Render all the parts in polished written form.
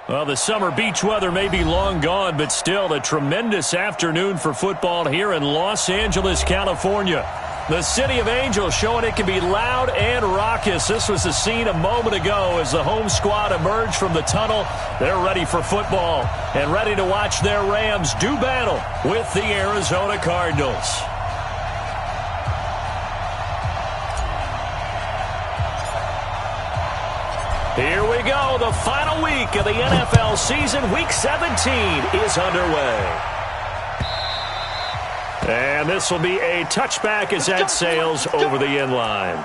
Well, the summer beach weather may be long gone, but still a tremendous afternoon for football here in Los Angeles, California. The City of Angels showing it can be loud and raucous. This was the scene a moment ago as the home squad emerged from the tunnel. They're ready for football and ready to watch their Rams do battle with the Arizona Cardinals. Here we go. The final week of the NFL season. Week 17 is underway. And this will be a touchback as that sails over the end line.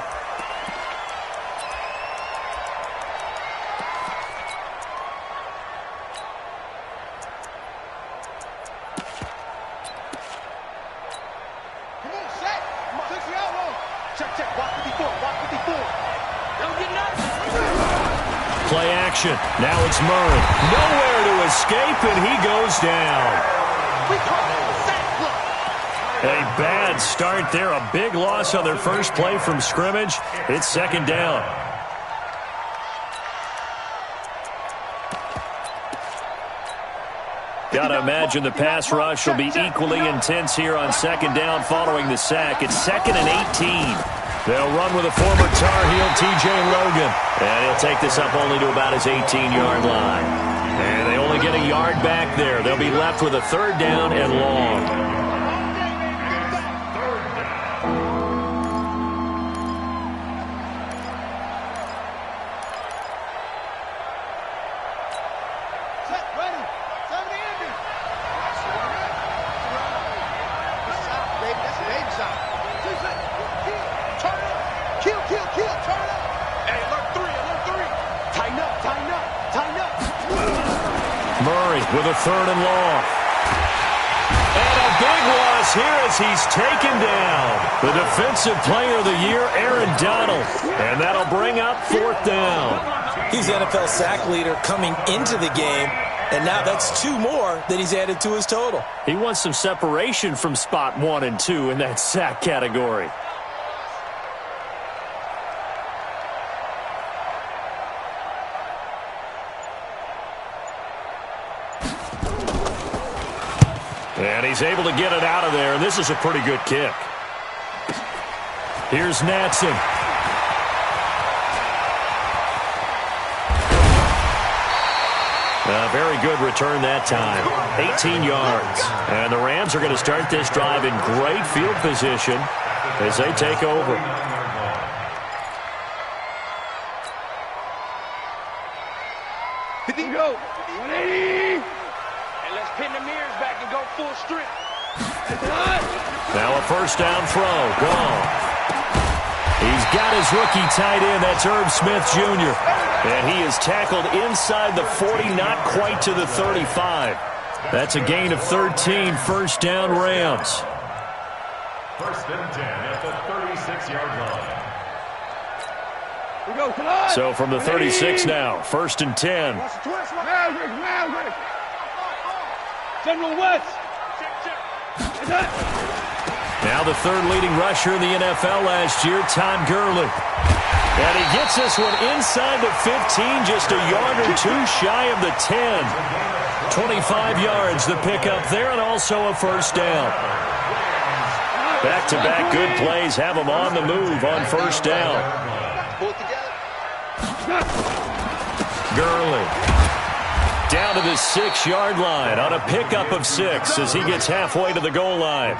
Come on, set. Touch the outlaw. Check. Walk 54. Don't get nuts. Play action. Now it's Murray. Nowhere to escape, and he goes down. We call it sack block. A bad start there. A big loss on their first play from scrimmage. It's second down. Gotta imagine the pass rush will be equally intense here on second down following the sack. It's 2nd and 18. They'll run with a former Tar Heel, T.J. Logan. And he'll take this up only to about his 18-yard line. And they only get a yard back there. They'll be left with a third down and long. With a third and long. And a big loss here as he's taken down. The defensive player of the year, Aaron Donald. And that'll bring up fourth down. He's NFL sack leader coming into the game. And now that's 2 more that he's added to his total. He wants some separation from spot 1 and 2 in that sack category. And he's able to get it out of there, and this is a pretty good kick. Here's Natson. A very good return that time. 18 yards. And the Rams are going to start this drive in great field position as they take over. Go. 180. And let's pin the mirrors back and go full strip. Now a first down throw. Gone. He's got his rookie tight end. That's Herb Smith Jr. And he is tackled inside the 40, not quite to the 35. That's a gain of 13. First down, Rams. First and 10 at the 36-yard line. So from the 36 now, first and 10. Maverick. General West. Now the third leading rusher in the NFL last year, Todd Gurley. And he gets this one inside the 15, just a yard or 2 shy of the 10. 25 yards the pickup there, and also a first down. Back-to-back good plays have him on the move on first down. Gurley down to the 6-yard line on a pickup of 6 as he gets halfway to the goal line.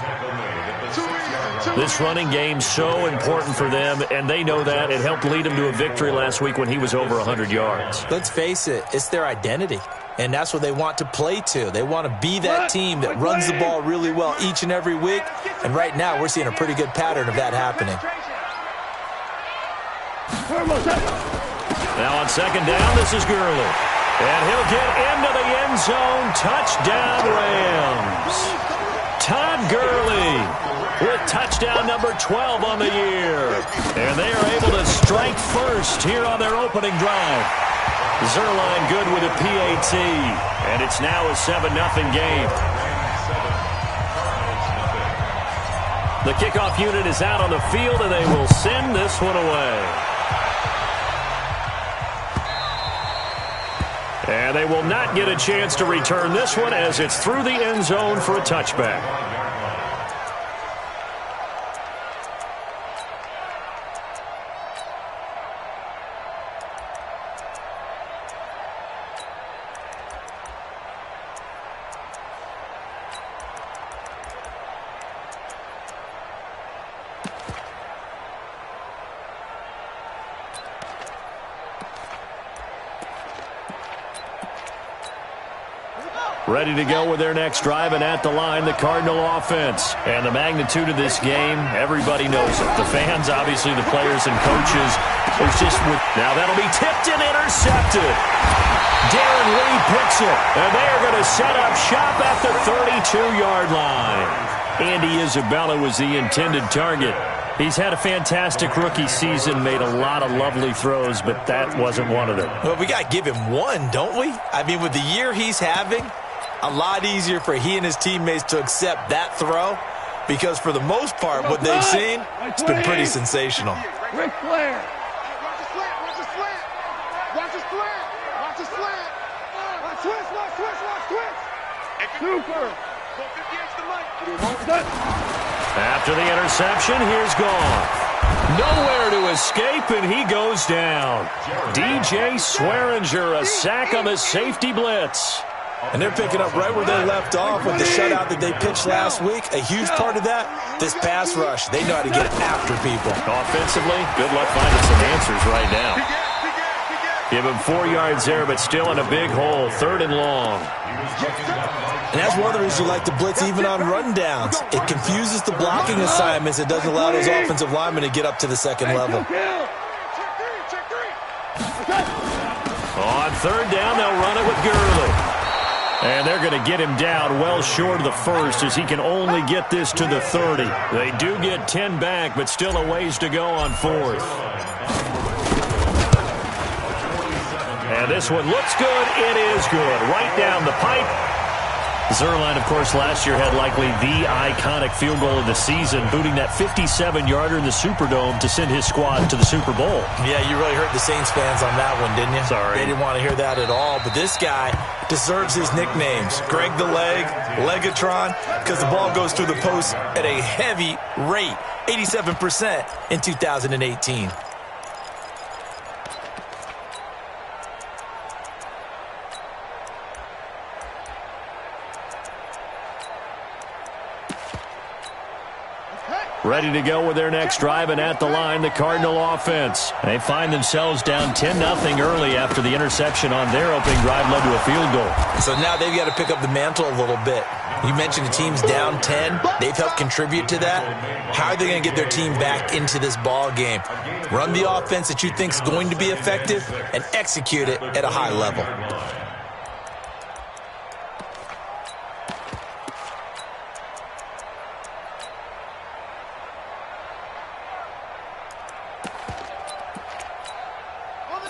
This running game's so important for them, and they know that. It helped lead them to a victory last week when he was over 100 yards. Let's face it, it's their identity, and that's what they want to play to. They want to be that team that runs the ball really well each and every week, and right now we're seeing a pretty good pattern of that happening. Now on second down, this is Gurley. And he'll get into the end zone. Touchdown, Rams. Todd Gurley with touchdown number 12 on the year. And they are able to strike first here on their opening drive. Zerline good with a PAT. And it's now a 7-0 game. The kickoff unit is out on the field, and they will send this one away. And they will not get a chance to return this one as it's through the end zone for a touchback. Ready to go with their next drive, and at the line, the Cardinal offense. And the magnitude of this game, everybody knows it. The fans, obviously the players and coaches. Now that'll be tipped and intercepted. Darren Lee picks it, and they are going to set up shop at the 32-yard line. Andy Isabella was the intended target. He's had a fantastic rookie season, made a lot of lovely throws, but that wasn't one of them. Well, we got to give him one, don't we? I mean, with the year he's having, a lot easier for he and his teammates to accept that throw, because for the most part, what they've seen, it's been pretty sensational. Ric Flair. Watch the slant, watch the slant. Watch the slant, watch the slant. Watch twist. Super. After the interception, here's gone. Nowhere to escape, and he goes down. DJ Swearinger, a sack on the safety blitz. And they're picking up right where they left off with the shutout that they pitched last week. A huge part of that, this pass rush. They know how to get after people. Offensively, good luck finding some answers right now. Give him 4 yards there, but still in a big hole. 3rd and long. And that's one of the reasons you like to blitz even on rundowns. It confuses the blocking assignments. It doesn't allow those offensive linemen to get up to the second level. On 3rd down, they'll run it with Gurley. And they're going to get him down well short of the 1st as he can only get this to the 30. They do get 10 back, but still a ways to go on 4th. And this one looks good. It is good. Right down the pipe. Zerline, of course, last year had likely the iconic field goal of the season, booting that 57-yarder in the Superdome to send his squad to the Super Bowl. Yeah, you really hurt the Saints fans on that one, didn't you? Sorry. They didn't want to hear that at all. But this guy deserves his nicknames. Greg the Leg, Legatron, because the ball goes through the post at a heavy rate, 87% in 2018. Ready to go with their next drive, and at the line, the Cardinal offense. They find themselves down 10-0 early after the interception on their opening drive led to a field goal. So now they've got to pick up the mantle a little bit. You mentioned the team's down 10. They've helped contribute to that. How are they going to get their team back into this ball game? Run the offense that you think is going to be effective and execute it at a high level.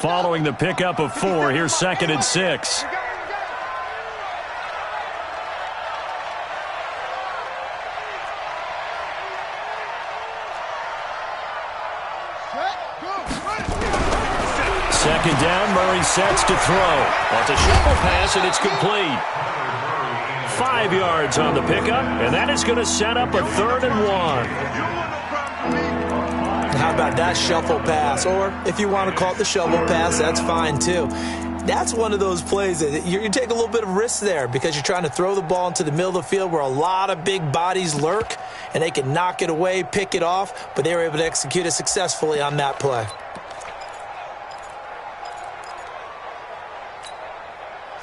Following the pickup of 4, here's 2nd and 6. Second down, Murray sets to throw. That's a shuffle pass, and it's complete. 5 yards on the pickup, and that is going to set up a 3rd and 1. How about that shuffle pass? Or if you want to call it the shovel pass, that's fine too. That's one of those plays that you take a little bit of risk there because you're trying to throw the ball into the middle of the field where a lot of big bodies lurk, and they can knock it away, pick it off, but they were able to execute it successfully on that play.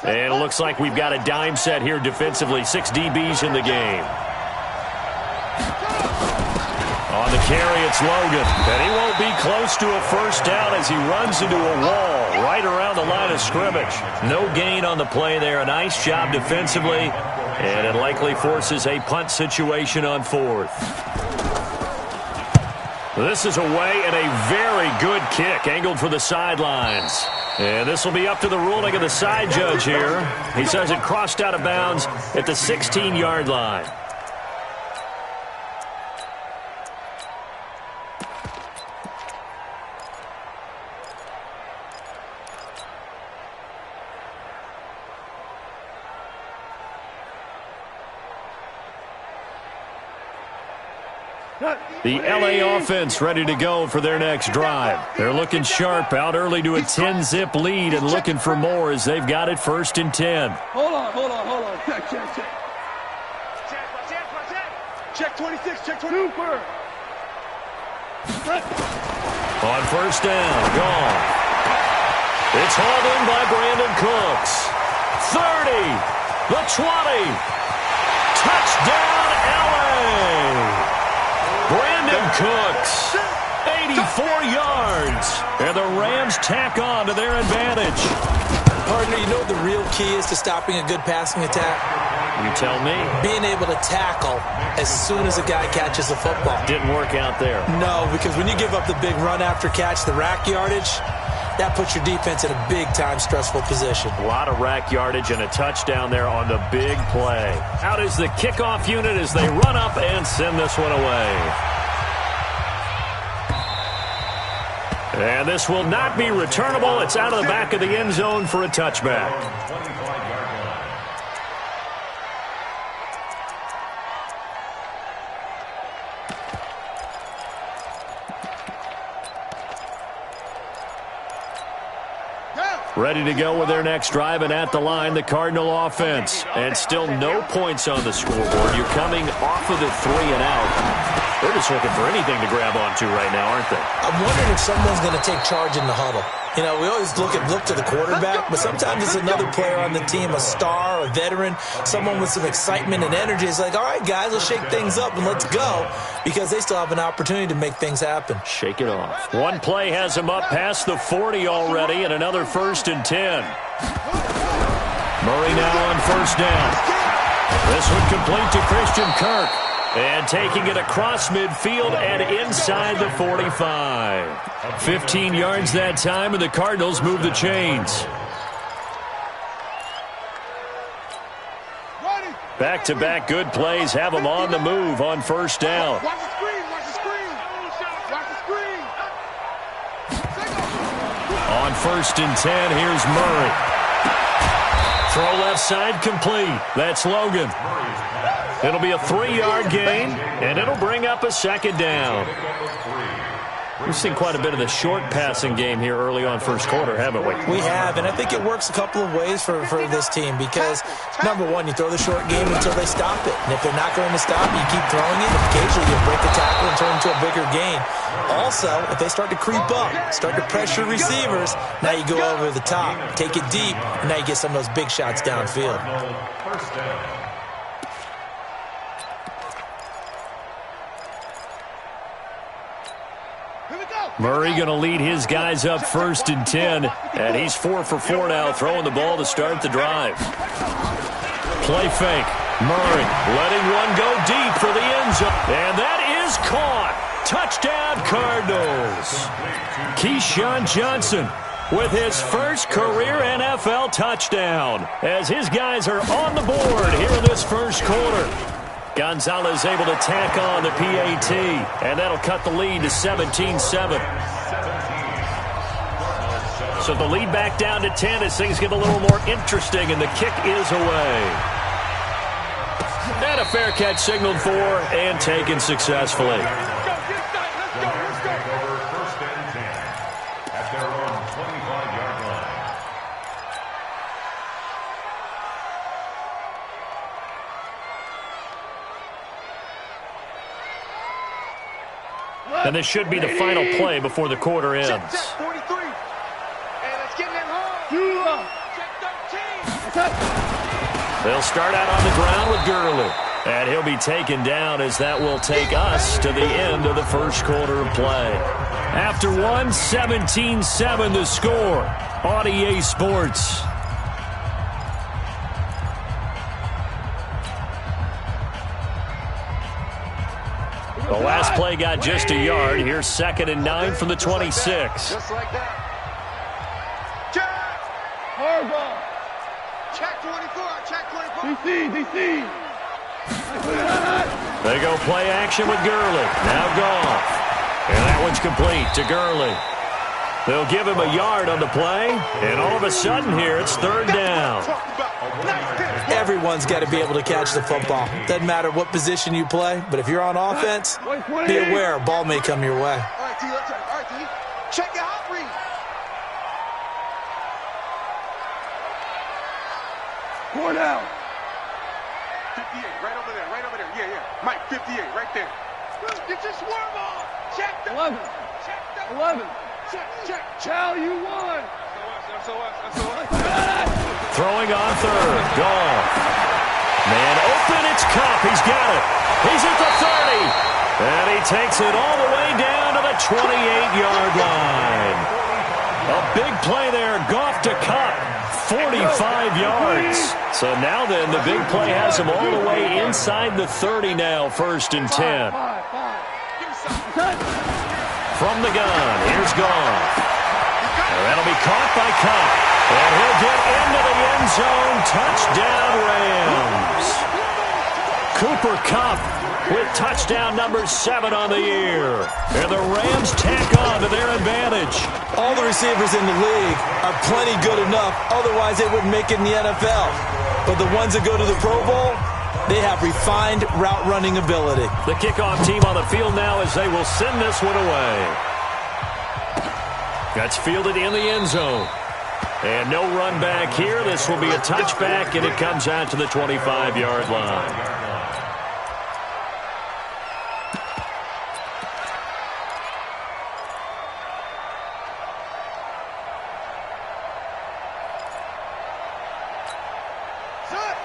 And it looks like we've got a dime set here defensively. 6 DBs in the game. On the carry, it's Logan. And he won't be close to a first down as he runs into a wall right around the line of scrimmage. No gain on the play there. A nice job defensively. And it likely forces a punt situation on 4th. This is away and a very good kick angled for the sidelines. And this will be up to the ruling of the side judge here. He says it crossed out of bounds at the 16-yard line. The LA offense ready to go for their next drive. They're looking sharp, out early to a 10-zip lead and looking for more as they've got it 1st and 10. Hold on. Check. Check 26, check 20. Super. On 1st down, gone. It's hauled in by Brandon Cooks. 30, the 20. Touchdown, LA. Brandon Cooks, 84 yards. And the Rams tack on to their advantage. Partner, you know what the real key is to stopping a good passing attack? You tell me. Being able to tackle as soon as a guy catches the football. Didn't work out there. No, because when you give up the big run after catch, the rack yardage, that puts your defense in a big-time stressful position. A lot of rack yardage and a touchdown there on the big play. Out is the kickoff unit as they run up and send this one away. And this will not be returnable. It's out of the back of the end zone for a touchback. Ready to go with their next drive, and at the line, the Cardinal offense. And still no points on the scoreboard. You're coming off of the 3 and out. They're just looking for anything to grab onto right now, aren't they? I'm wondering if someone's going to take charge in the huddle. You know, we always look to the quarterback, but sometimes it's another player on the team, a star, a veteran, someone with some excitement and energy. It's like, all right, guys, let's shake things up and let's go, because they still have an opportunity to make things happen. Shake it off. One play has him up past the 40 already, and another 1st and 10. Murray now on 1st down. This one complete to Christian Kirk. And taking it across midfield and inside the 45. 15 yards that time, and the Cardinals move the chains. Back-to-back good plays have them on the move on 1st down. Watch the screen, watch the screen. Watch the screen. On 1st and 10, here's Murray. Throw left side complete. That's Logan. It'll be a 3-yard gain, and it'll bring up a 2nd down. We've seen quite a bit of the short passing game here early on 1st quarter, haven't we? We have, and I think it works a couple of ways for this team because, number one, you throw the short game until they stop it. And if they're not going to stop it, you keep throwing it. Occasionally, you break a tackle and turn it into a bigger gain. Also, if they start to creep up, start to pressure receivers, now you go over the top, take it deep, and now you get some of those big shots downfield. First down. Murray going to lead his guys up 1st and 10, and he's 4 for 4 now, throwing the ball to start the drive. Play fake. Murray letting one go deep for the end zone, and that is caught. Touchdown, Cardinals. Keyshawn Johnson with his first career NFL touchdown as his guys are on the board here in this 1st quarter. Gonzalez able to tack on the PAT, and that'll cut the lead to 17-7. So the lead back down to 10 as things get a little more interesting, and the kick is away. And a fair catch signaled for and taken successfully. First and 10 at their own 25-yard line. And this should be the final play before the quarter ends. Check 43. And it's getting it home. Check 13. They'll start out on the ground with Gurley. And he'll be taken down as that will take us to the end of the 1st quarter of play. After one, 17-7 the score on EA Sports. The last play got just a yard. Here's 2nd and 9 from the 26. Just like that. Check. Hard ball. Check 24. Check 24. DC. They go play action with Gurley. Now Goff. And that one's complete to Gurley. They'll give him a yard on the play, and all of a sudden here, it's third down. Everyone's got to be able to catch the football. Doesn't matter what position you play, but if you're on offense, be aware a ball may come your way. All right, D, let's all right, D. Check your hot read. Four down. 58, right over there, right over there. Yeah, yeah. Mike, 58, right there. Get your swerve on. Check the 11. Check the 11. Check. Chow, you won. SOS. Throwing on third. Goal. Man open, it's Cup. He's got it. He's at the 30. And he takes it all the way down to the 28-yard line. A big play there. Goff to Cup. 45 yards. So now then, the big play has him all the way inside the 30 now. 1st and 10. From the gun, here's Goff. That'll be caught by Cup. And he'll get into the end zone. Touchdown, Rams. Cooper Kupp with touchdown number 7 on the year. And the Rams tack on to their advantage. All the receivers in the league are plenty good enough. Otherwise, they wouldn't make it in the NFL. But the ones that go to the Pro Bowl, they have refined route running ability. The kickoff team on the field now as they will send this one away. That's fielded in the end zone. And no run back here. This will be a touchback, and it comes out to the 25-yard line.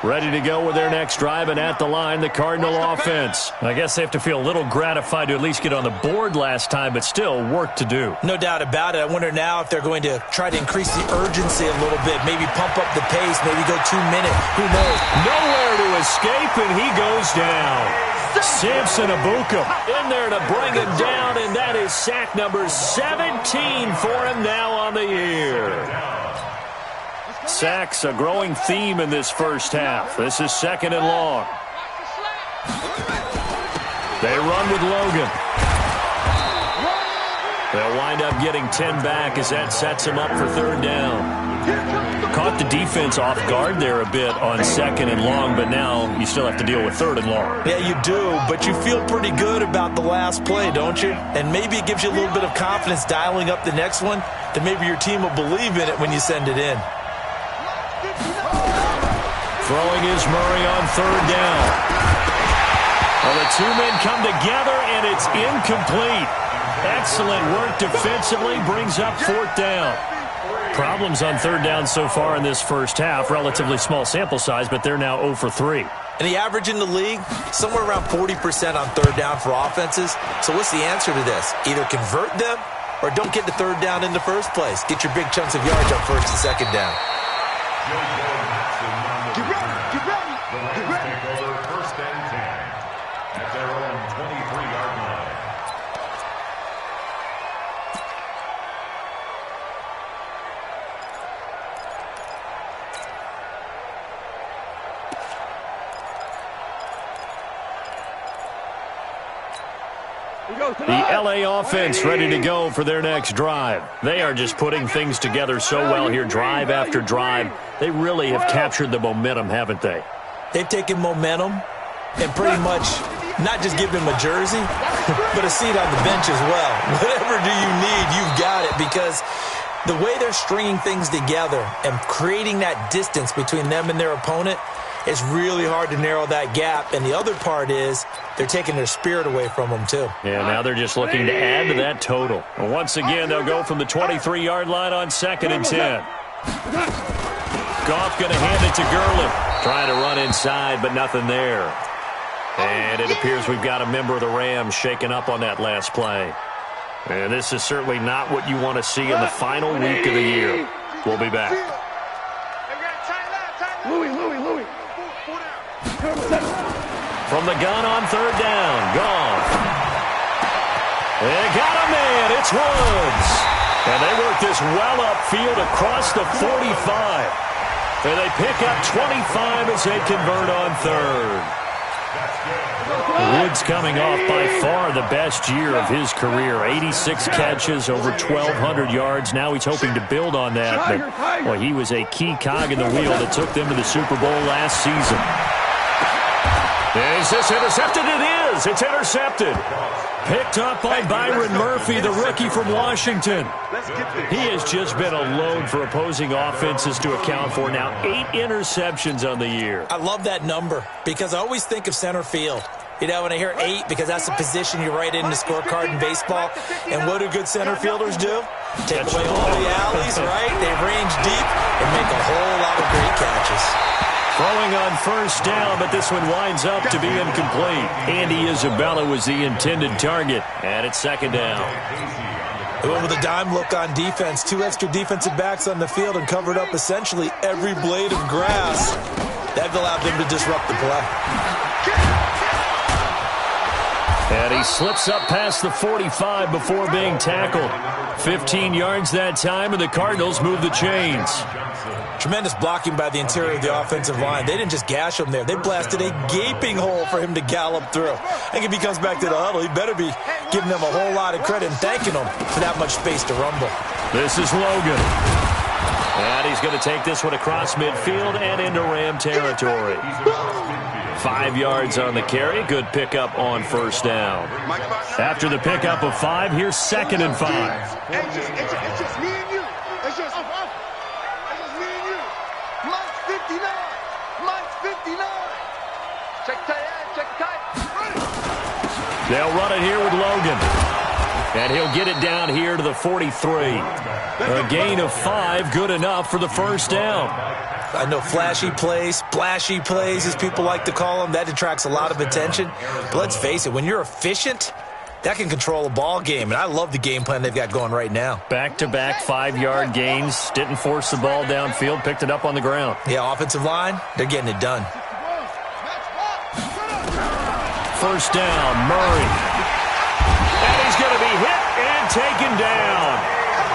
Ready to go with their next drive, and at the line, the Cardinal offense. I guess they have to feel a little gratified to at least get on the board last time, but still work to do. No doubt about it. I wonder now if they're going to try to increase the urgency a little bit, maybe pump up the pace, maybe go 2 minutes. Who knows? Nowhere to escape, and he goes down. Samson Abuka in there to bring him down, and that is sack number 17 for him now on the year. Sacks, a growing theme in this first half. This is 2nd and long. They run with Logan. They'll wind up getting 10 back as that sets them up for 3rd down. Caught the defense off guard there a bit on 2nd and long, but now you still have to deal with 3rd and long. Yeah, you do, but you feel pretty good about the last play, don't you? And maybe it gives you a little bit of confidence dialing up the next one, that maybe your team will believe in it when you send it in. Throwing is Murray on 3rd down. Well, the 2 men come together, and it's incomplete. Excellent work defensively, brings up 4th down. Problems on 3rd down so far in this first half. Relatively small sample size, but they're now 0 for 3. And the average in the league, somewhere around 40% on 3rd down for offenses. So what's the answer to this? Either convert them or don't get the 3rd down in the first place. Get your big chunks of yards on 1st and 2nd down. Get ready. Take over 1st and 10 at their own 23-yard line. The LA offense ready to go for their next drive. They are just putting things together so well here, drive after drive. They really have captured the momentum, haven't they? They've taken momentum and pretty much not just give him a jersey, but a seat on the bench as well. Whatever do you need, you've got it, because the way they're stringing things together and creating that distance between them and their opponent, it's really hard to narrow that gap. And the other part is they're taking their spirit away from them, too. Yeah, now they're just looking to add to that total. And once again, they'll go from the 23-yard line on 2nd and 10. Goff going to hand it to Gurley. Trying to run inside, but nothing there. And it appears we've got a member of the Rams shaken up on that last play. And this is certainly not what you want to see in the final week of the year. We'll be back. Louis. From the gun on 3rd down, Goff. They got a man, it's Woods. And they work this well upfield across the 45. And they pick up 25 as they convert on 3rd. Woods coming off by far the best year of his career. 86 catches, over 1,200 yards. Now he's hoping to build on that. But, boy, he was a key cog in the wheel that took them to the Super Bowl last season. Is this intercepted? It is. It's intercepted. Picked up by Byron Murphy, the rookie from Washington. He has just been a load for opposing offenses to account for. Now 8 interceptions on the year. I love that number because I always think of center field. You know, when I hear 8, because that's the position you write in the scorecard in baseball. And what do good center fielders do? Take away all the alleys, right? They range deep and make a whole lot of great catches. Throwing on first down, but this one winds up to be incomplete. Andy Isabella was the intended target, and it's second down. They went with a dime look on defense. 2 extra defensive backs on the field and covered up essentially every blade of grass. That allowed them to disrupt the play. And he slips up past the 45 before being tackled. 15 yards that time, and the Cardinals move the chains. Tremendous blocking by the interior of the offensive line. They didn't just gash him there. They blasted a gaping hole for him to gallop through. I think if he comes back to the huddle, he better be giving them a whole lot of credit and thanking them for that much space to rumble. This is Logan. And he's going to take this one across midfield and into Ram territory. 5 yards on the carry. Good pickup on first down. After the pickup of 5, here's 2nd and 5. It's just me and you. It's just me and you. Mike's 59. Mike's 59. Check tight end. Check tight. They'll run it here with Logan. And he'll get it down here to the 43. A gain of 5, good enough for the first down. I know flashy plays, splashy plays, as people like to call them, that attracts a lot of attention. But let's face it, when you're efficient, that can control a ball game. And I love the game plan they've got going right now. Back-to-back 5-yard gains. Didn't force the ball downfield. Picked it up on the ground. Yeah, offensive line, they're getting it done. First down, Murray. And he's going to be hit and taken down.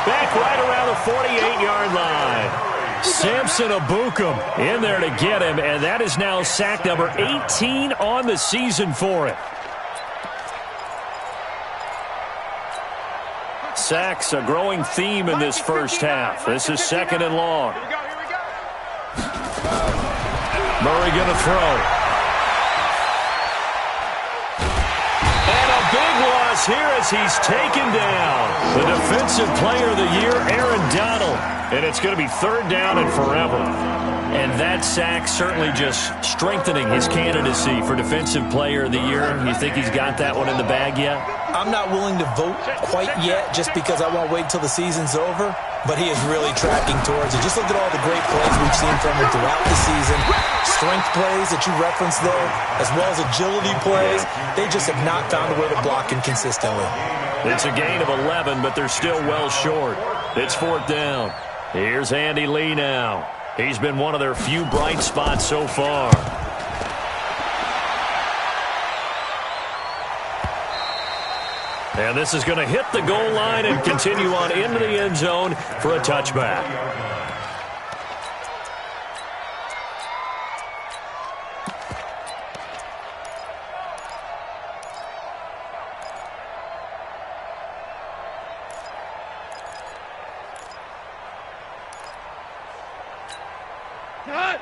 Back right around the 48-yard line. Samson Abukum in there to get him, and that is now sack number 18 on the season for him. Sacks, a growing theme in this first half. This is 2nd and long. Murray going to throw. And a big loss here as he's taken down. The defensive player of the year, Aaron Donald. And it's going to be 3rd down and forever. And that sack certainly just strengthening his candidacy for Defensive Player of the Year. You think he's got that one in the bag yet? I'm not willing to vote quite yet just because I won't wait until the season's over. But he is really tracking towards it. Just look at all the great plays we've seen from him throughout the season. Strength plays that you referenced there, as well as agility plays. They just have not found a way to block him consistently. It's a gain of 11, but they're still well short. It's 4th down. Here's Andy Lee now. He's been one of their few bright spots so far. And this is going to hit the goal line and continue on into the end zone for a touchback.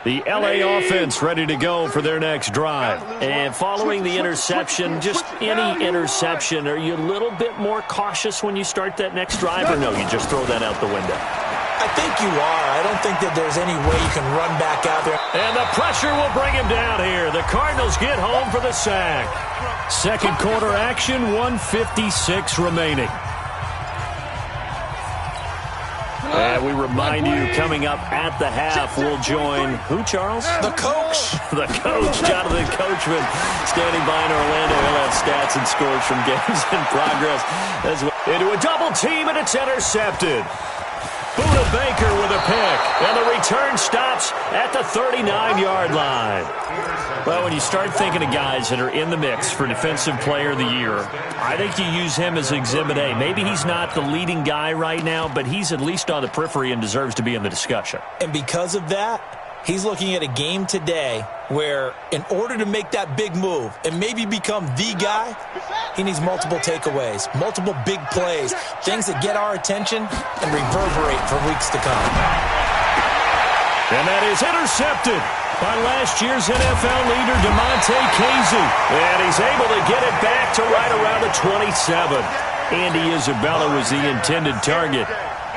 The L.A. offense ready to go for their next drive. And following the interception, just any interception, are you a little bit more cautious when you start that next drive, or no, you just throw that out the window? I think you are. I don't think that there's any way you can run back out there. And the pressure will bring him down here. The Cardinals get home for the sack. Second quarter action, 1:56 remaining. And we remind you, coming up at the half, we'll join who, Charles? The coach. The coach, Jonathan Coachman, standing by in Orlando. He'll have stats and scores from games in progress as well. Into a double team, and it's intercepted. Buda Baker with a pick, and the return stops at the 39-yard line. Well, when you start thinking of guys that are in the mix for Defensive Player of the Year, I think you use him as Exhibit A. Maybe he's not the leading guy right now, but he's at least on the periphery and deserves to be in the discussion. And because of that, he's looking at a game today where in order to make that big move and maybe become the guy, he needs multiple takeaways, multiple big plays, things that get our attention and reverberate for weeks to come. And that is intercepted by last year's NFL leader, Damontae Casey. And he's able to get it back to right around the 27. Andy Isabella was the intended target.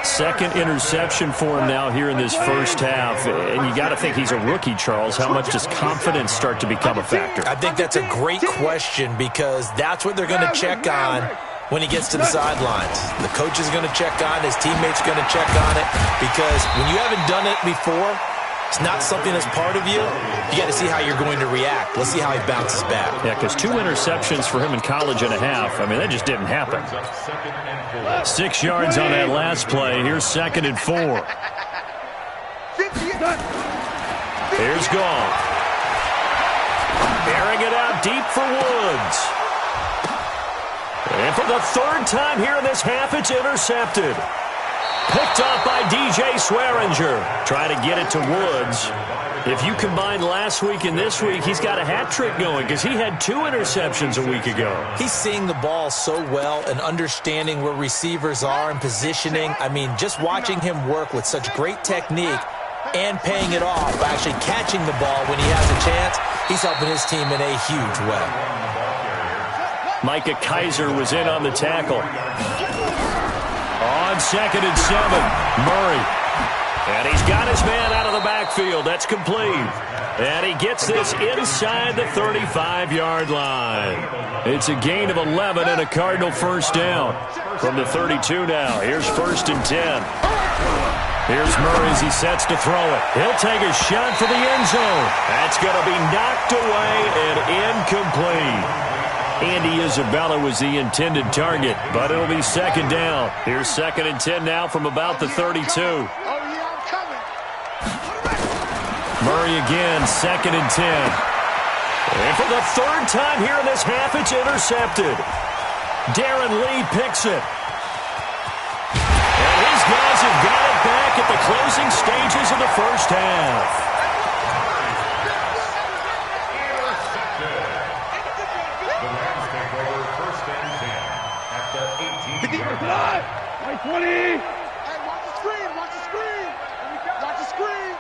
Second interception for him now here in this first half. And you got to think he's a rookie, Charles. How much does confidence start to become a factor? I think that's a great question because that's what they're going to check on when he gets to the sidelines. The coach is going to check on it. His teammates are going to check on it because when you haven't done it before, it's not something that's part of you. You got to see how you're going to react. Let's see how he bounces back. Yeah, because 2 interceptions for him in college and a half. I mean, that just didn't happen. 6 yards on that last play. Here's 2nd and 4. Here's Goff. Airing it out deep for Woods. And for the 3rd time here in this half, it's intercepted. Picked off by DJ Swearinger. Try to get it to Woods. If you combine last week and this week, he's got a hat trick going because he had 2 interceptions a week ago. He's seeing the ball so well and understanding where receivers are and positioning. I mean, just watching him work with such great technique and paying it off by actually catching the ball when he has a chance, he's helping his team in a huge way. Micah Kaiser was in on the tackle. On 2nd and 7, Murray. And he's got his man out of the backfield. That's complete. And he gets this inside the 35-yard line. It's a gain of 11 and a Cardinal first down. From the 32 now, here's 1st and 10. Here's Murray as he sets to throw it. He'll take a shot for the end zone. That's going to be knocked away and incomplete. Andy Isabella was the intended target, but it'll be 2nd down. Here's 2nd and 10 now from about the 32. Murray again, 2nd and 10. And for the 3rd time here in this half, it's intercepted. Darren Lee picks it. And his guys have got it back at the closing stages of the first half. Right 20. Hey, watch the screen. Watch the screen. Watch the screen.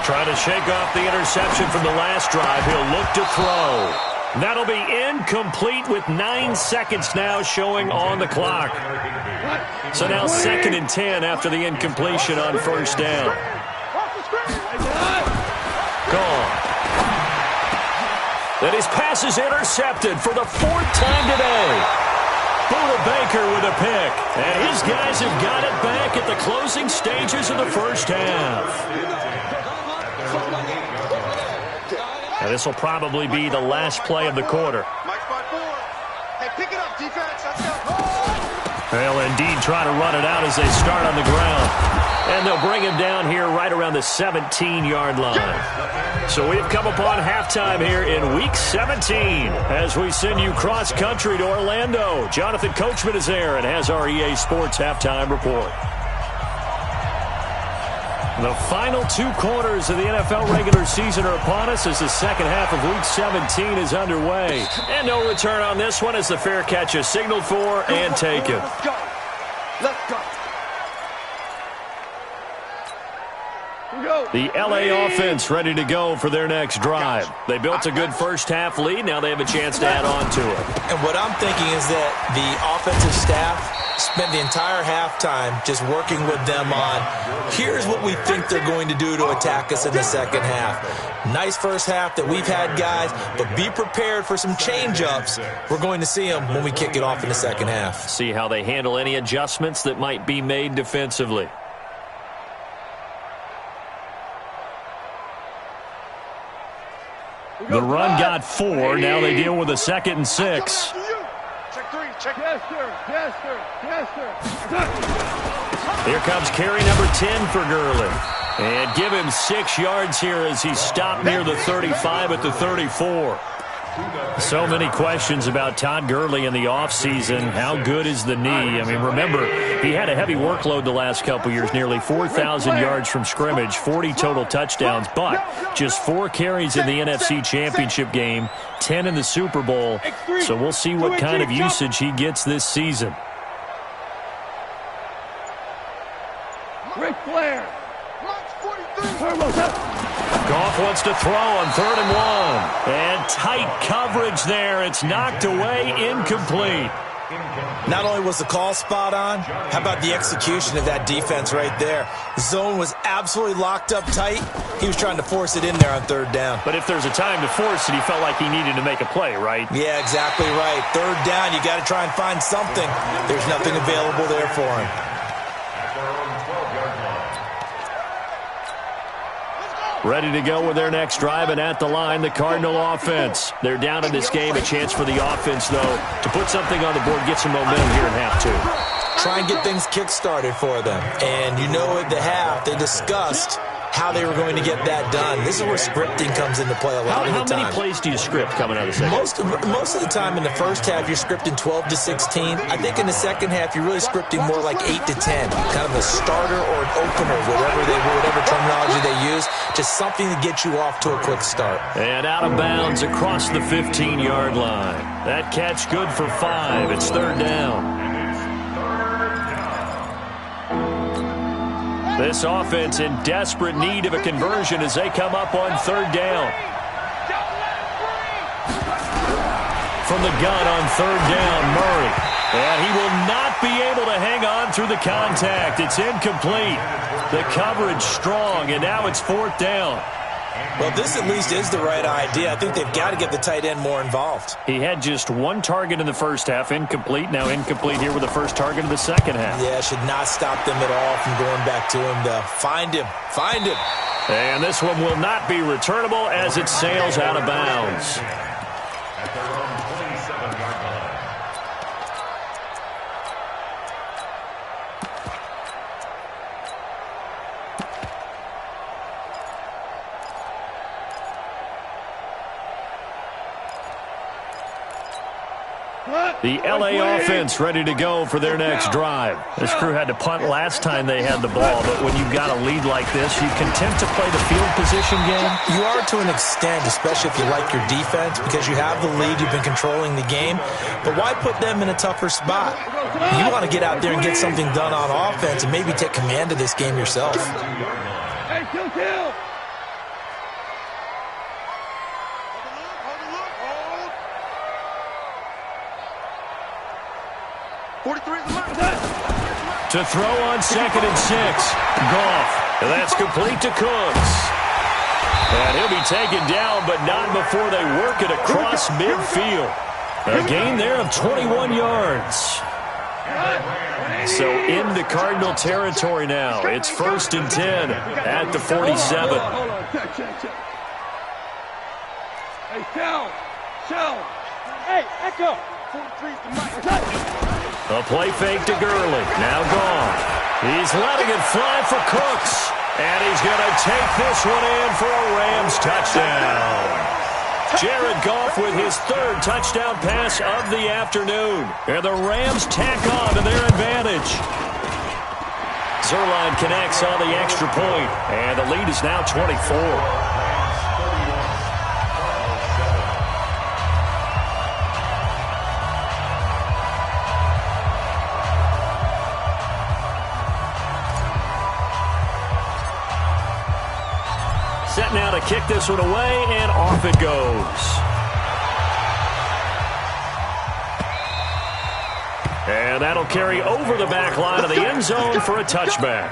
Trying to shake off the interception from the last drive. He'll look to throw. That'll be incomplete with 9 seconds now showing on the clock. So now 2nd and 10 after the incompletion on 1st down. Gone. And his pass is intercepted for the 4th time today. Buda Baker with a pick. And his guys have got it back at the closing stages of the first half. And this will probably be the last play of the quarter. Hey, pick it up, defense. Let's go. They'll indeed try to run it out as they start on the ground. And they'll bring him down here right around the 17-yard line. So we've come upon halftime here in Week 17 as we send you cross-country to Orlando. Jonathan Coachman is there and has our EA Sports halftime report. The final 2 quarters of the NFL regular season are upon us as the second half of Week 17 is underway. And no return on this one as the fair catch is signaled for and taken. Let's go. Let's go. The LA offense ready to go for their next drive. They built a good first half lead. Now they have a chance to add on to it. And what I'm thinking is that the offensive staff spent the entire halftime just working with them on, here's what we think they're going to do to attack us in the second half. Nice first half that we've had, guys, but be prepared for some change-ups. We're going to see them when we kick it off in the second half. See how they handle any adjustments that might be made defensively. The run got 4. Now they deal with a 2nd and 6. Check 3. Check. Yes, sir. Yes, sir. Yes, sir. Here comes carry number 10 for Gurley. And give him 6 yards here as he stopped near the 35 at the 34. So many questions about Todd Gurley in the offseason. How good is the knee? I mean, remember, he had a heavy workload the last couple years, nearly 4,000 yards from scrimmage, 40 total touchdowns, but just 4 carries in the NFC Championship game, 10 in the Super Bowl. So we'll see what kind of usage he gets this season. Ric Flair. Goff wants to throw on 3rd and 1. And tight coverage there. It's knocked away, incomplete. Not only was the call spot on, how about the execution of that defense right there? Zone was absolutely locked up tight. He was trying to force it in there on 3rd down. But if there's a time to force it, he felt like he needed to make a play, right? Yeah, exactly right. 3rd down, you got to try and find something. There's nothing available there for him. Ready to go with their next drive, and at the line, the Cardinal offense. They're down in this game. A chance for the offense, though, to put something on the board, get some momentum here in half 2. Try and get things kick-started for them. And you know at the half, they discussed how they were going to get that done. This is where scripting comes into play a lot of the time. How many plays do you script coming out of the second? Most of the time in the first half, you're scripting 12 to 16. I think in the second half, you're really scripting more like 8 to 10. Kind of a starter or an opener, whatever terminology they use. Just something to get you off to a quick start. And out of bounds across the 15-yard line. That catch good for 5. It's 3rd down. This offense in desperate need of a conversion as they come up on 3rd down. From the gun on 3rd down, Murray. And he will not be able to hang on through the contact. It's incomplete. The coverage strong, and now it's 4th down. Well, this at least is the right idea. I think they've got to get the tight end more involved. He had just 1 target in the first half, incomplete. Now incomplete here with the first target of the second half. Yeah, should not stop them at all from going back to him, though. Find him. Find him. And this one will not be returnable as it sails out of bounds. At their own 27-yard line. The L.A. offense ready to go for their next drive. This crew had to punt last time they had the ball, but when you've got a lead like this, you content to play the field position game? You are to an extent, especially if you like your defense, because you have the lead, you've been controlling the game. But why put them in a tougher spot? You want to get out there and get something done on offense and maybe take command of this game yourself. Hey, kill. 43 is the line. To throw on 2nd and 6. Goff. That's complete to Cooks. And he'll be taken down, but not before they work it across midfield. A gain there of 21 yards. So into Cardinal territory now. It's 1st and 10 at the 47. Hold on. Check. Hey, Shell. Hey, Echo. 43 is the mic. A play fake to Gurley. Now gone. He's letting it fly for Cooks. And he's going to take this one in for a Rams touchdown. Jared Goff with his 3rd touchdown pass of the afternoon. And the Rams tack on to their advantage. Zerline connects on the extra point. And the lead is now 24. Set now to kick this one away, and off it goes. And that'll carry over the back line of the end zone for a touchback.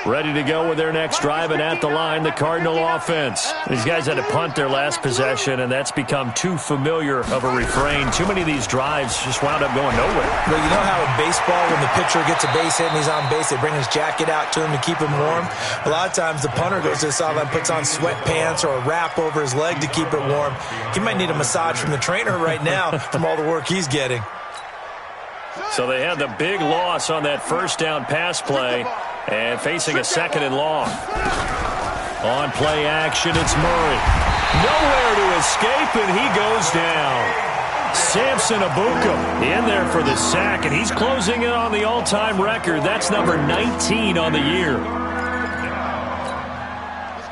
Ready to go with their next drive, and at the line, the Cardinal offense. These guys had to punt their last possession, and that's become too familiar of a refrain. Too many of these drives just wound up going nowhere. Well, you know how in baseball, when the pitcher gets a base hit and he's on base, they bring his jacket out to him to keep him warm? A lot of times, the punter goes to the sideline, puts on sweatpants or a wrap over his leg to keep it warm. He might need a massage from the trainer right now from all the work he's getting. So they had the big loss on that first down pass play and facing a second and long. On play action, it's Murray. Nowhere to escape, and he goes down. Samson Abuka in there for the sack, and he's closing in on the all-time record. That's number 19 on the year.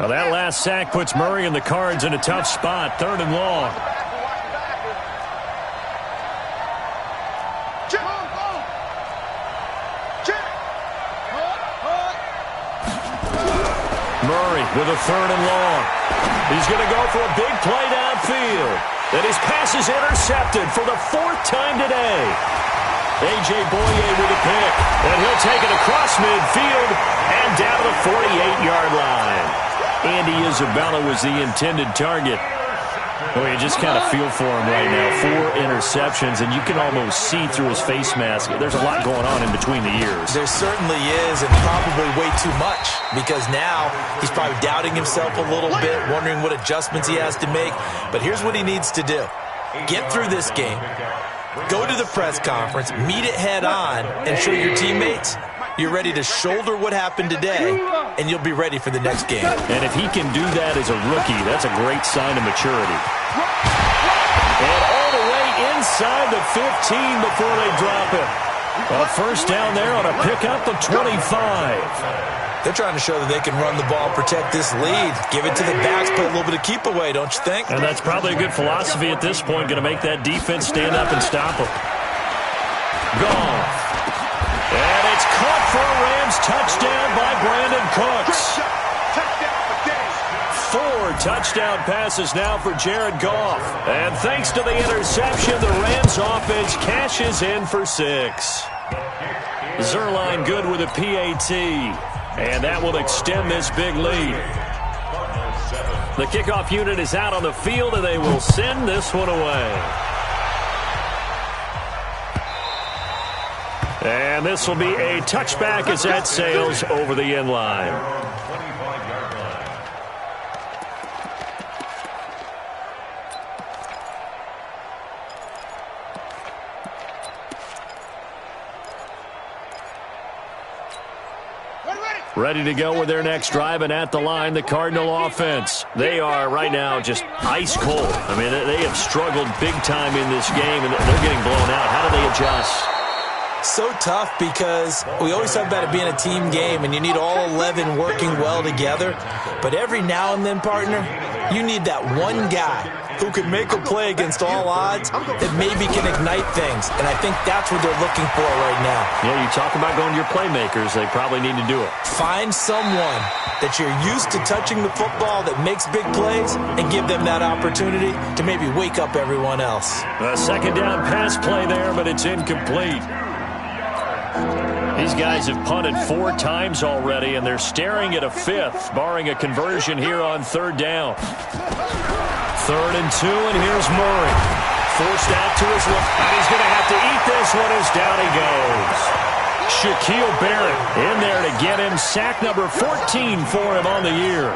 Now that last sack puts Murray and the Cards in a tough spot, 3rd and long. Murray with a 3rd and long. He's going to go for a big play downfield. And his pass is intercepted for the 4th time today. A.J. Boye with a pick. And he'll take it across midfield and down to the 48-yard line. Andy Isabella was the intended target. Oh, you just kind of feel for him right now. 4 interceptions, and you can almost see through his face mask. There's a lot going on in between the ears. There certainly is, and probably way too much, because now he's probably doubting himself a little bit, wondering what adjustments he has to make. But here's what he needs to do. Get through this game, go to the press conference, meet it head on, and show your teammates you're ready to shoulder what happened today, and you'll be ready for the next game. And if he can do that as a rookie, that's a great sign of maturity. And all the way inside the 15 before they drop it. A first down there on a pickup of 25. They're trying to show that they can run the ball, protect this lead, give it to the backs, play a little bit of keep away, don't you think? And that's probably a good philosophy at this point, going to make that defense stand up and stop them. Gone. And it's caught for a Rams touchdown by Brandon Cooks. 4 touchdown passes now for Jared Goff. And thanks to the interception, the Rams offense cashes in for 6. Zerline good with a PAT. And that will extend this big lead. The kickoff unit is out on the field, and they will send this one away. And this will be a touchback as that sails over the end line. Ready to go with their next drive, and at the line, the Cardinal offense. They are right now just ice cold. I mean, they have struggled big time in this game, and they're getting blown out. How do they adjust? So tough, because we always talk about it being a team game, and you need all 11 working well together. But every now and then, partner, you need that one guy who can make a play against all odds that maybe can ignite things. And I think that's what they're looking for right now. Yeah, you talk about going to your playmakers. They probably need to do it. Find someone that you're used to touching the football that makes big plays and give them that opportunity to maybe wake up everyone else. A second down pass play there, but it's incomplete. These guys have punted 4 times already, and they're staring at a 5th, barring a conversion here on 3rd down. 3rd and 2, and here's Murray. Forced out to his left, and he's going to have to eat this one as down he goes. Shaquille Barrett in there to get him. Sack number 14 for him on the year.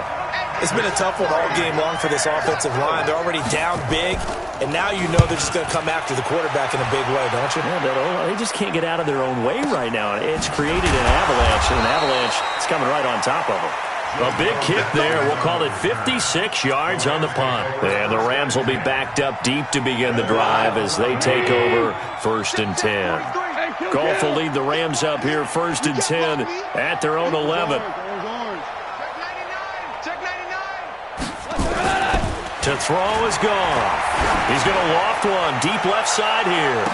It's been a tough one all game long for this offensive line. They're already down big, and now you know they're just going to come after the quarterback in a big way, don't you? Yeah, they just can't get out of their own way right now. It's created an avalanche, and an avalanche is coming right on top of them. A big kick there. We'll call it 56 yards on the punt. And the Rams will be backed up deep to begin the drive as they take over 1st and 10. Goff will lead the Rams up here 1st and 10 at their own 11. To throw is Goff. He's going to loft one deep left side here.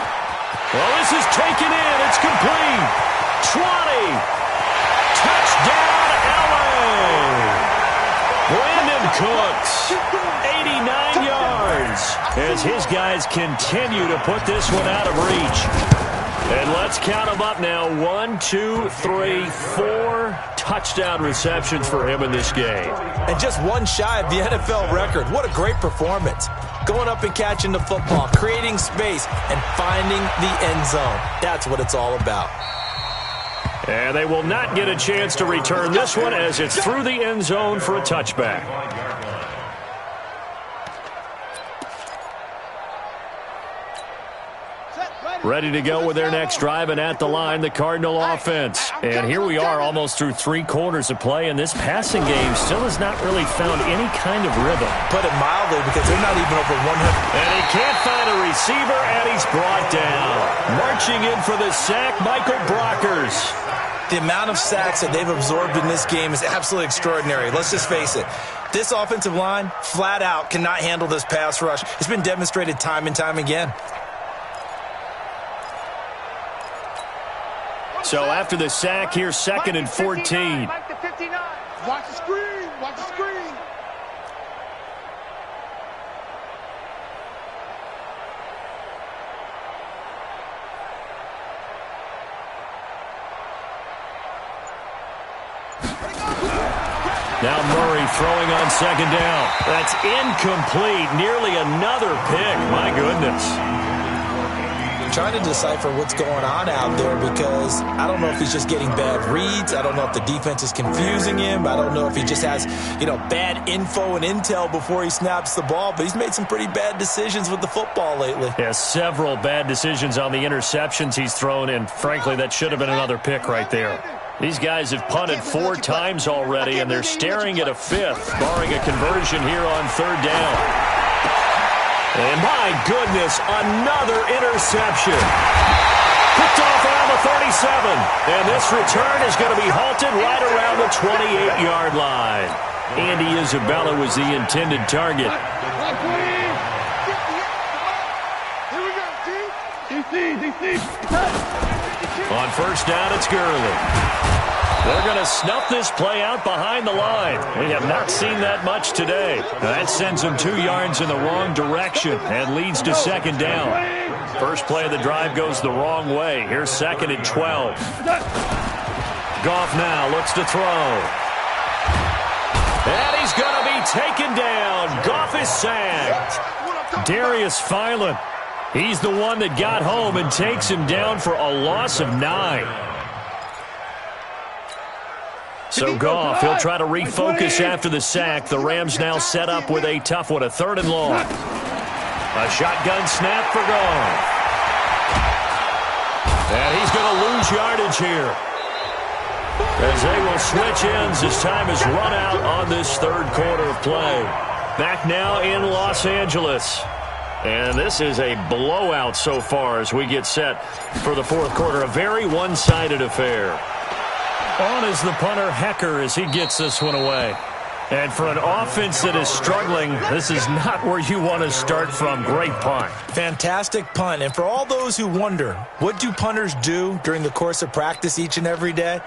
Well, this is taken in. It's complete. 20. Touchdown, LA. Brandon Cooks, 89 yards, as his guys continue to put this one out of reach. And let's count them up now. 1, 2, 3, 4 touchdown receptions for him in this game. And just one shy of the NFL record. What a great performance. Going up and catching the football, creating space, and finding the end zone. That's what it's all about. And they will not get a chance to return this one as it's through the end zone for a touchback. ready to go with their next drive, and at the line, the Cardinal offense. And here we are almost through 3 quarters of play, and this passing game still has not really found any kind of rhythm. Put it mildly, because they're not even over 100. And he can't find a receiver, and he's brought down. Marching in for the sack, Michael Brockers. The amount of sacks that they've absorbed in this game is absolutely extraordinary. Let's just face it. This offensive line, flat out, cannot handle this pass rush. It's been demonstrated time and time again. So after the sack, here's 2nd and 14. Watch the screen. Watch the screen. Now Murray throwing on 2nd down. That's incomplete. Nearly another pick. My goodness. I'm trying to decipher what's going on out there, because I don't know if he's just getting bad reads. I don't know if the defense is confusing him. I don't know if he just has, bad info and intel before he snaps the ball. But he's made some pretty bad decisions with the football lately. Yeah, several bad decisions on the interceptions he's thrown, and frankly, that should have been another pick right there. These guys have punted 4 times already, and they're staring at a 5th, barring a conversion here on 3rd down. And my goodness, another interception. Picked off around the 37. And this return is going to be halted right around the 28-yard line. Andy Isabella was the intended target. Here we go, DC. On 1st down, it's Gurley. They're going to snuff this play out behind the line. We have not seen that much today. That sends them 2 yards in the wrong direction and leads to 2nd down. First play of the drive goes the wrong way. Here's 2nd and 12. Goff now looks to throw. And he's going to be taken down. Goff is sacked. Darius Philon. He's the one that got home and takes him down for a loss of 9. So Goff, he'll try to refocus after the sack. The Rams now set up with a tough one, a 3rd and long. A shotgun snap for Goff. And he's going to lose yardage here, as they will switch ends as time is run out on this 3rd quarter of play. Back now in Los Angeles. And this is a blowout so far as we get set for the 4th quarter. A very one-sided affair. On is the punter, Hecker, as he gets this one away. And for an offense that is struggling, this is not where you want to start from. Great punt. Fantastic punt. And for all those who wonder, what do punters do during the course of practice each and every day?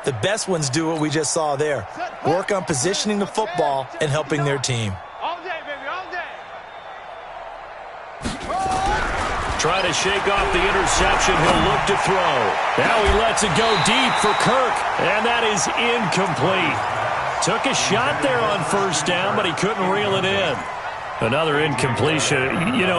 The best ones do what we just saw there. Work on positioning the football and helping their team. All day, baby, all day. Try to shake off the interception. He'll look to throw. Now he lets it go deep for Kirk, and that is incomplete. Took a shot there on 1st down, but he couldn't reel it in. Another incompletion.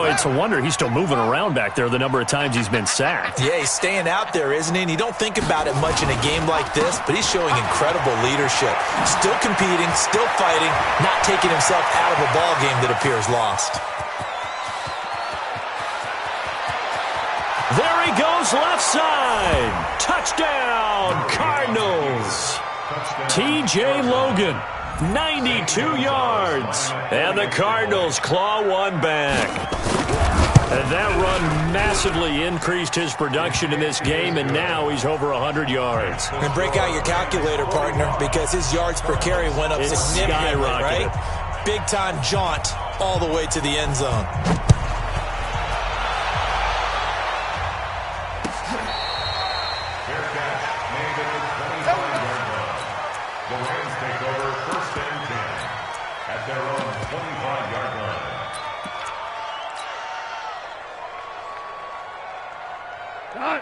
It's a wonder he's still moving around back there the number of times he's been sacked. Yeah, he's staying out there, isn't he? And you don't think about it much in a game like this, but he's showing incredible leadership. Still competing, still fighting, not taking himself out of a ball game that appears lost. There he goes, left side. Touchdown, Cardinals. T.J. Logan, 92 yards. And the Cardinals claw one back. And that run massively increased his production in this game, and now he's over 100 yards. And break out your calculator, partner, because his yards per carry went up significantly, right? Big-time jaunt all the way to the end zone.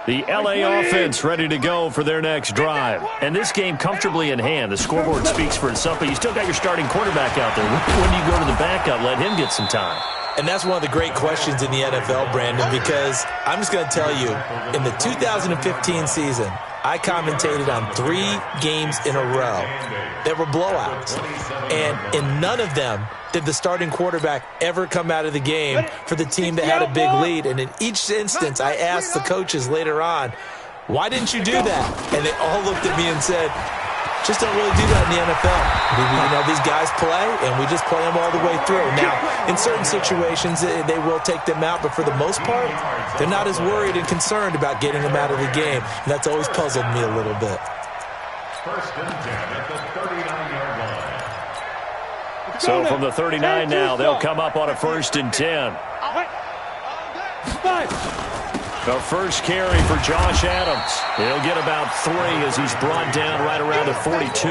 The L.A. offense ready to go for their next drive. And this game comfortably in hand. The scoreboard speaks for itself, but you still got your starting quarterback out there. When do you go to the backup, let him get some time? And that's one of the great questions in the NFL, Brandon, because I'm just going to tell you, in the 2015 season, I commentated on 3 games in a row that were blowouts. And in none of them did the starting quarterback ever come out of the game for the team that had a big lead. And in each instance, I asked the coaches later on, why didn't you do that? And they all looked at me and said, just don't really do that in the NFL. These guys play, and we just play them all the way through. Now, in certain situations, they will take them out, but for the most part, they're not as worried and concerned about getting them out of the game. And that's always puzzled me a little bit. First and 10 at the 39-yard line. So from the 39 now, they'll come up on a 1st and 10. The first carry for Josh Adams. He'll get about 3 as he's brought down right around the 42.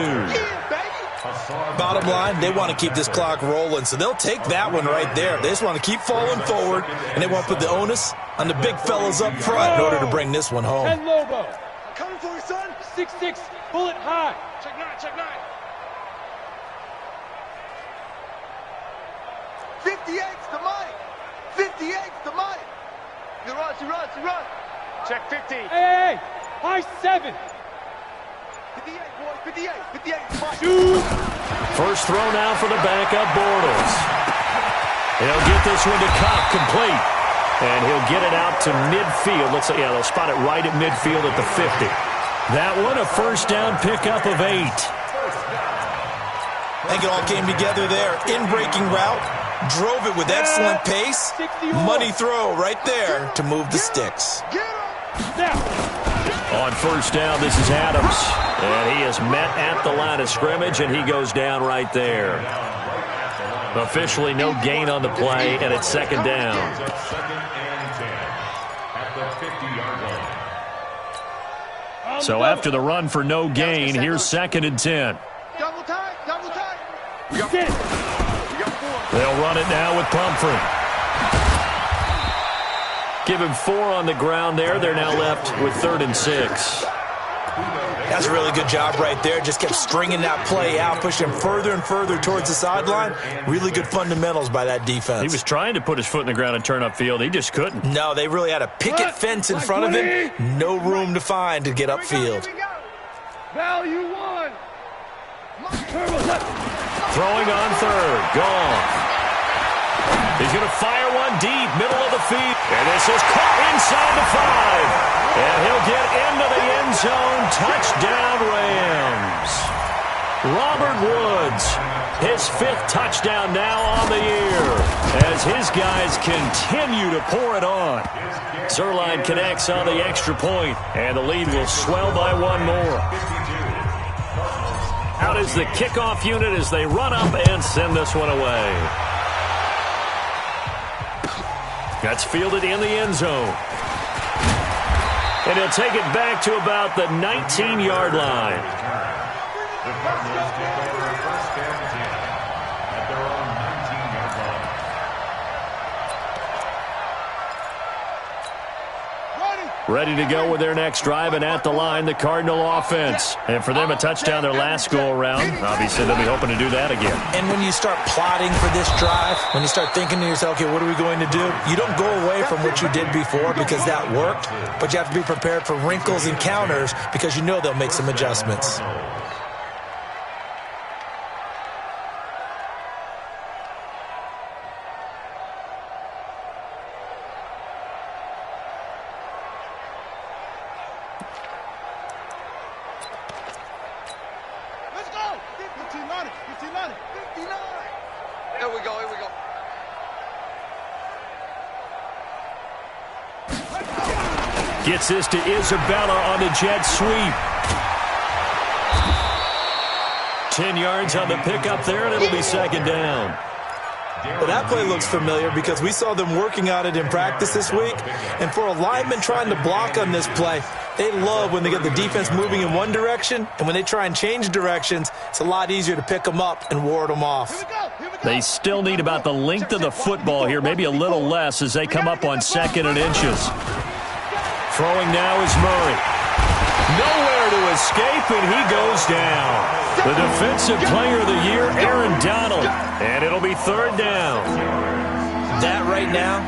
Bottom line, they want to keep this clock rolling, so they'll take that one right there. They just want to keep falling forward, and they want to put the onus on the big fellas up front in order to bring this one home. 10 Lobo. Coming for you, son. 6-6, bullet high. Check 9, check 9. 58's the mic. 58's the mic. You run, you run, you run. Check 50. Hey, high 7. 58, boys, 58, 58. Shoot. First throw now for the backup Bortles. He'll get this one to Cobb, complete. And he'll get it out to midfield. Looks like, they'll spot it right at midfield at the 50. That one, a first down pickup of 8. I think it all came together there. In-breaking route. Drove it with excellent pace. Money throw right there to move the sticks. On first down, this is Adams. And he is met at the line of scrimmage, and he goes down right there. Officially no gain on the play, and it's 2nd down. 2nd and 10 at the 50-yard line. So after the run for no gain, here's 2nd and 10. Double tight, double tight. They'll run it now with Pumphrey. Give him 4 on the ground there. They're now left with 3rd and 6. That's a really good job right there. Just kept stringing that play out, pushing him further and further towards the sideline. Really good fundamentals by that defense. He was trying to put his foot in the ground and turn upfield. He just couldn't. No, they really had a picket fence in front of him. No room to find to get upfield. Value 1. Throwing on 3rd. Gone. He's going to fire one deep, middle of the field. And this is caught inside the 5. And he'll get into the end zone. Touchdown, Rams. Robert Woods, his 5th touchdown now on the year as his guys continue to pour it on. Zerline connects on the extra point, and the lead will swell by 1 more. Out is the kickoff unit as they run up and send this one away. That's fielded in the end zone. And he'll take it back to about the 19-yard line. The Cardinals take over 1st and 10 at their own 19-yard line. Ready to go with their next drive, and at the line, the Cardinal offense. And for them, a touchdown their last go-around. Obviously, they'll be hoping to do that again. And when you start plotting for this drive, when you start thinking to yourself, okay, what are we going to do? You don't go away from what you did before because that worked, but you have to be prepared for wrinkles and counters because you know they'll make some adjustments. Gets this to Isabella on the jet sweep. 10 yards on the pickup there, and it'll be 2nd down. Well, that play looks familiar because we saw them working on it in practice this week. And for a lineman trying to block on this play, they love when they get the defense moving in one direction, and when they try and change directions, it's a lot easier to pick them up and ward them off. They still need about the length of the football here, maybe a little less as they come up on 2nd and inches. Throwing now is Murray. Nowhere to escape, and he goes down. The Defensive Player of the Year, Aaron Donald. And it'll be 3rd down. That right now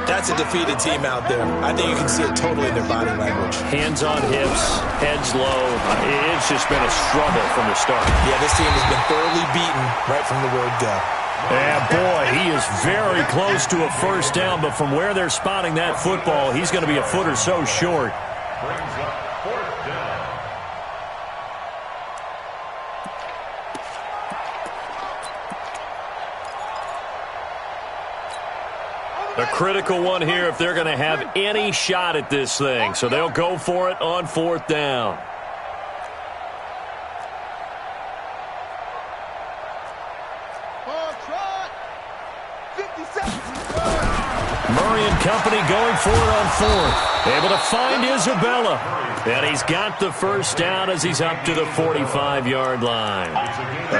That's a defeated team out there. I think you can see it totally in their body language. Hands on hips, heads low. It's just been a struggle from the start. Yeah, this team has been thoroughly beaten right from the word go. And boy, he is very close to a first down, but from where they're spotting that football, he's going to be a foot or so short. Brings up 4th down. A critical one here if they're going to have any shot at this thing. So they'll go for it on 4th down. Murray and company going for it on 4th. Able to find Isabella. And he's got the first down as he's up to the 45-yard line.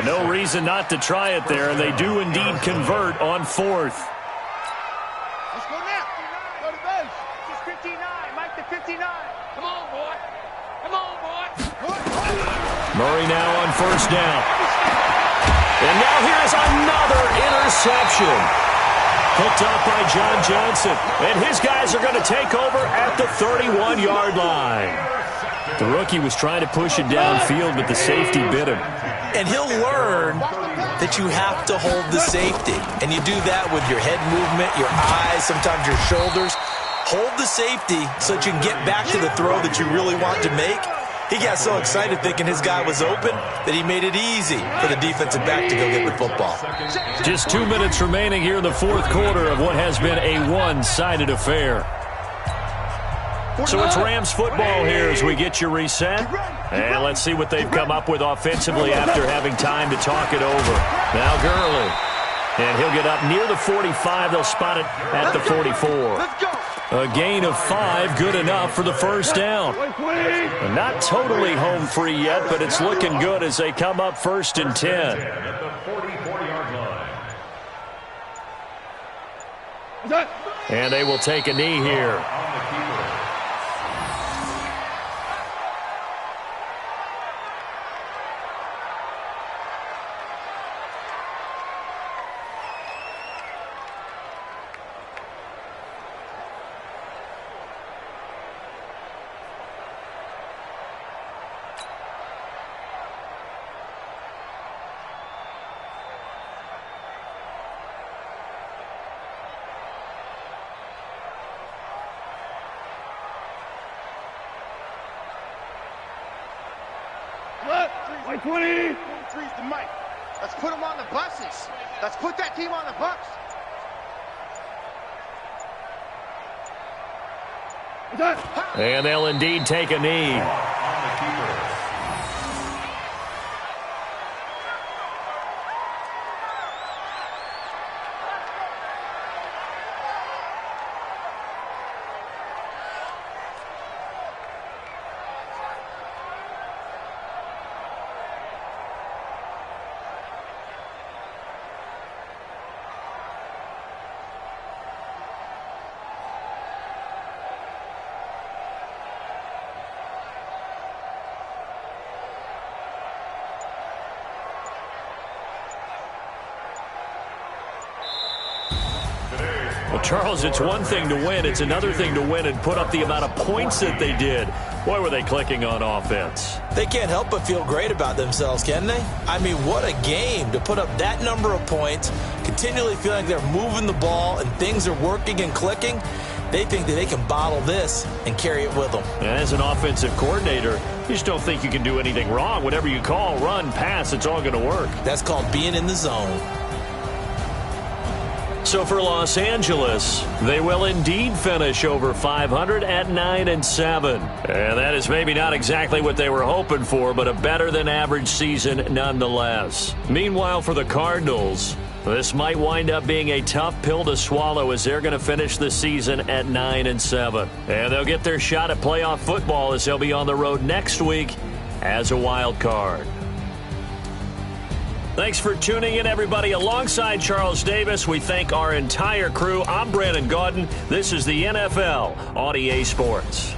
No reason not to try it there, and they do indeed convert on 4th. Let's go now. Go to base. This is 59. Mike the 59. Come on, boy. Come on, boy. Murray now on first down. And now here's another interception. Picked up by John Johnson. And his guys are going to take over at the 31-yard line. The rookie was trying to push it downfield, but the safety bit him. And he'll learn that you have to hold the safety. And you do that with your head movement, your eyes, sometimes your shoulders. Hold the safety so that you can get back to the throw that you really want to make. He got so excited thinking his guy was open that he made it easy for the defensive back to go get the football. Just 2 minutes remaining here in the 4th quarter of what has been a one-sided affair. So it's Rams football here as we get you reset. And let's see what they've come up with offensively after having time to talk it over. Now Gurley. And he'll get up near the 45. They'll spot it at the 44. A gain of 5, good enough for the first down. Not totally home free yet, but it's looking good as they come up 1st and 10. At the 44-yard line. And they will take a knee here. Mike 20. 23's the Mike. Let's put him on the buses. Let's put that team on the bus. And they'll indeed take a knee. Well, Charles, it's one thing to win. It's another thing to win and put up the amount of points that they did. Boy, were they clicking on offense. They can't help but feel great about themselves, can they? I mean, what a game to put up that number of points, continually feeling like they're moving the ball and things are working and clicking. They think that they can bottle this and carry it with them. As an offensive coordinator, you just don't think you can do anything wrong. Whatever you call, run, pass, it's all going to work. That's called being in the zone. So for Los Angeles, they will indeed finish over 500 at 9-7. And that is maybe not exactly what they were hoping for, but a better than average season nonetheless. Meanwhile, for the Cardinals, this might wind up being a tough pill to swallow as they're going to finish the season at 9-7. And they'll get their shot at playoff football as they'll be on the road next week as a wild card. Thanks for tuning in, everybody. Alongside Charles Davis, we thank our entire crew. I'm Brandon Gaudin. This is the NFL on EA Sports.